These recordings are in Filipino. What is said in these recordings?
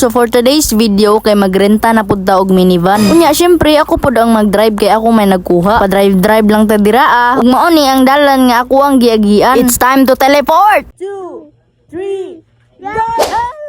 So for today's video kay magrenta na pud ta og minivan. Unya syempre ako pud ang mag-drive kay ako may nagkuha. Pa-drive lang ta dira Ug mao ni ang dalan nga ako ang giagian. It's time to teleport. 2, 3, go!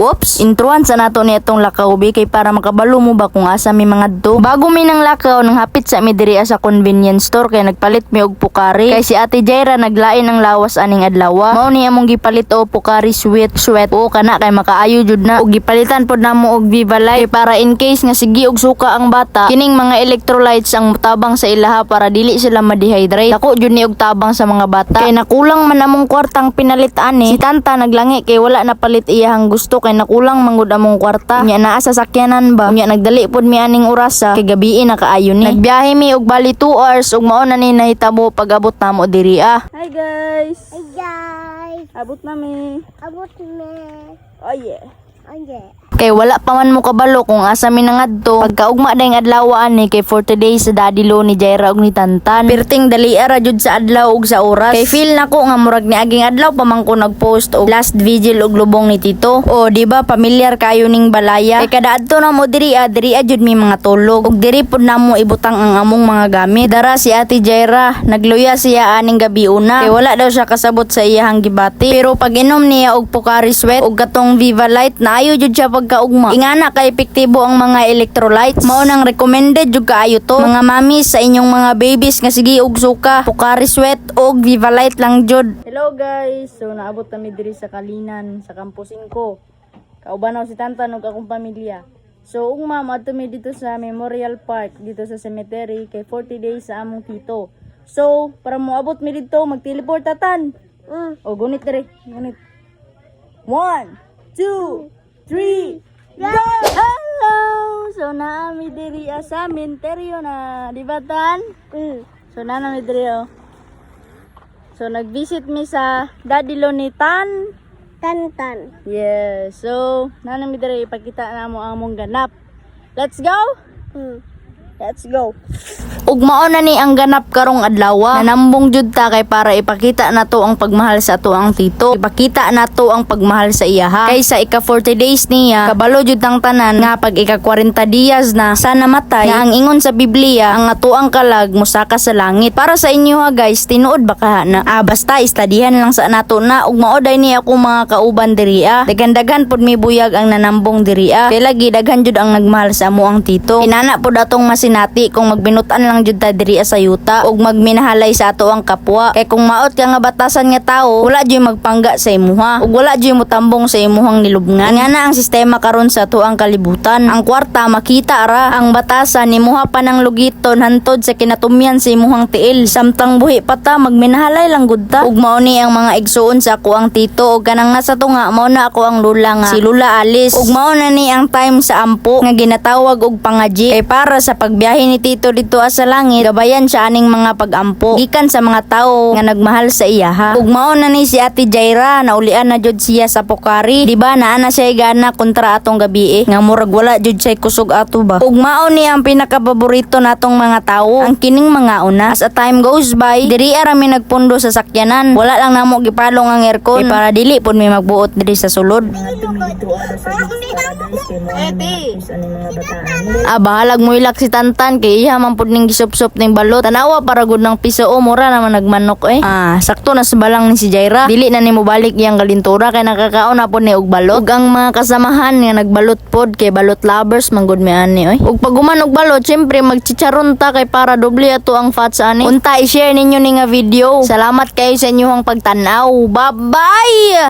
Whoops, introan sa nato ni itong lakaw bi kay para makabalo mo ba kung asa mi mga adto. Bago mi nang lakaw nang hapit sa mi diri sa convenience store kay nagpalit mi og Pocari. Kay si Ate Jaira naglain ang lawas aning adlaw. Mao ni among gipalit og Pocari sweet. O kana kay makaayo jud na. Og gipalitan pod namo og Viva Life para in case nga sige og suka ang bata, kining mga electrolytes ang tabang sa ilaha para dili sila ma-dehydrate. Dako jud ni og tabang sa mga bata. Kay nakulang man among kwartang pinalit ani. Si Tanta naglangi kay wala na palit iyahang gusto kay nakulang manggod among kwarta. Nya naa sa sakyanan ba. Nya nagdali pod mi aning orasa kay gabi na kaayo ni. Nagbiyahe mi og bali 2 hours ug mao na ni nahitabo pag-abot namo diri Hi guys! Hey guys, Abot na mi. abot na. Oh yeah. Okay. Kay wala pa man mo kabalo kung asa mi nangadto. Pagkaugma dayong adlaw ani kay for today sa Daddy Lo ni Jaira ug ni Tantan. Perting dali ra jud sa adlaw ug sa oras. Kay feel nako nga murag ni aging adlaw pa man ko nagpost og last vigil og lubong ni Tito. O di ba familiar kayo ning balaya. Kay kada adto na mo diri jud mi mga tulog. Ug diri pud namo ibutang ang among mga gamit. Dara si Ate Jaira, nagluya siya aning gabi una. Kay wala daw siya kasabot sa iyahang gibati. Pero pag inom niya og Pocari Sweat ug katong Viva Light, naayo jud siya pagkaugma. Ingana kay epektibo ang mga electrolytes. Mao nang recommended jud kaayo to. Mga mami sa inyong mga babies nga sige og suka, Pocari Sweat og Viva Light lang jud. Hello guys! So naabot kami diri sa Kalinan, sa Campus 5. Kaubanaw si Tantan ug akong pamilya. So ugma adto mi dito sa Memorial Park, dito sa cemetery kay 40 days sa among tito. So para moabot mi dito, mag-teleport tatan. O gunit diri, gunit. 1, 2, 3, go! Hello! So naami diri sa cemetery na, di ba Tan? So naami diri So nag-visit mi sa Daddy Lo ni Tan. Tantan. Yes. So naami diri ipakita namo ang among ganap. Let's go. Let's go. Ug mao na ni ang ganap karong adlaw. Nanambong jud ta kay para ipakita nato ang pagmahal sa ato ang tito. Ipakita nato ang pagmahal sa iyaha. Kay sa ika 40 days niya, kabalo jud ang tanan nga pag ika 40 dias na sana matay. Nga ang ingon sa Biblia, ang ato ang kalag musaka sa langit. Para sa inyo ha guys, tinuod ba ka na? Basta istadihan lang sa nato na ug mao day ni ako mga kauban diri Daghan-daghan pud mi buyag ang nanambong diri Kay lagi daghan jud ang nagmahal sa amo ang tito. Inana pud atong masinati kung magbinutan lang jud ta diri sa yuta ug magminahalay sa ato ang kapwa. Kay kung maot ka nga batasan nga tawo, wala jud magpangga sa imuha ug wala jud motambong sa imuhang nilubngan. Nga na ang sistema karon sa ato ang kalibutan. Ang kwarta makita ra, ang batasan nimuha pa ng lugiton hantod sa kinatumyan sa imuhang tiil. Samtang buhi pa ta magminahalay lang gud ta. Ug mao ni ang mga igsuon sa ako ang tito ug kanang nasa tunga mao na ako ang lula nga si Lula Alice. Ug mao na ni ang time sa ampo nga ginatawag og pangaji. Kay para sa pagbiyahe ni tito dito sa langit, gabayan siya aning mga pag-ampo gikan sa mga tao nga nagmahal sa iyaha. Ug mao na ni si Ate Jaira, naulian na jud siya sa Pocari. Di ba naa na siya gana kontra atong gabi nga murag wala jud siya kusog ato ba. Ug mao ni ang pinakapaborito natong mga tao, ang kining mga una. As a time goes by, diri ara mi nagpundo sa sakyanan. Wala lang namo gipalong ang aircon para dili pud mi magbuot diri sa sulod. Bahalag mo ilak si Tantan kay iya man pud ning gisop-sop ning balot. Tanawa para gud ng piso mura naman nagmanok sakto na sa balang ni si Jaira. Dili na nimo balik iyang galintura kay nakakaon na pud ni og balot. Ug ang mga kasamahan nga nagbalot pod kay balot lovers man gud mi ani Ug pag guman og balot, syempre magchicharon ta kay para doble ato ang fats ani. Unta i-share ninyo ni nga video. Salamat kayo sa inyong pagtan-aw. Bye-bye.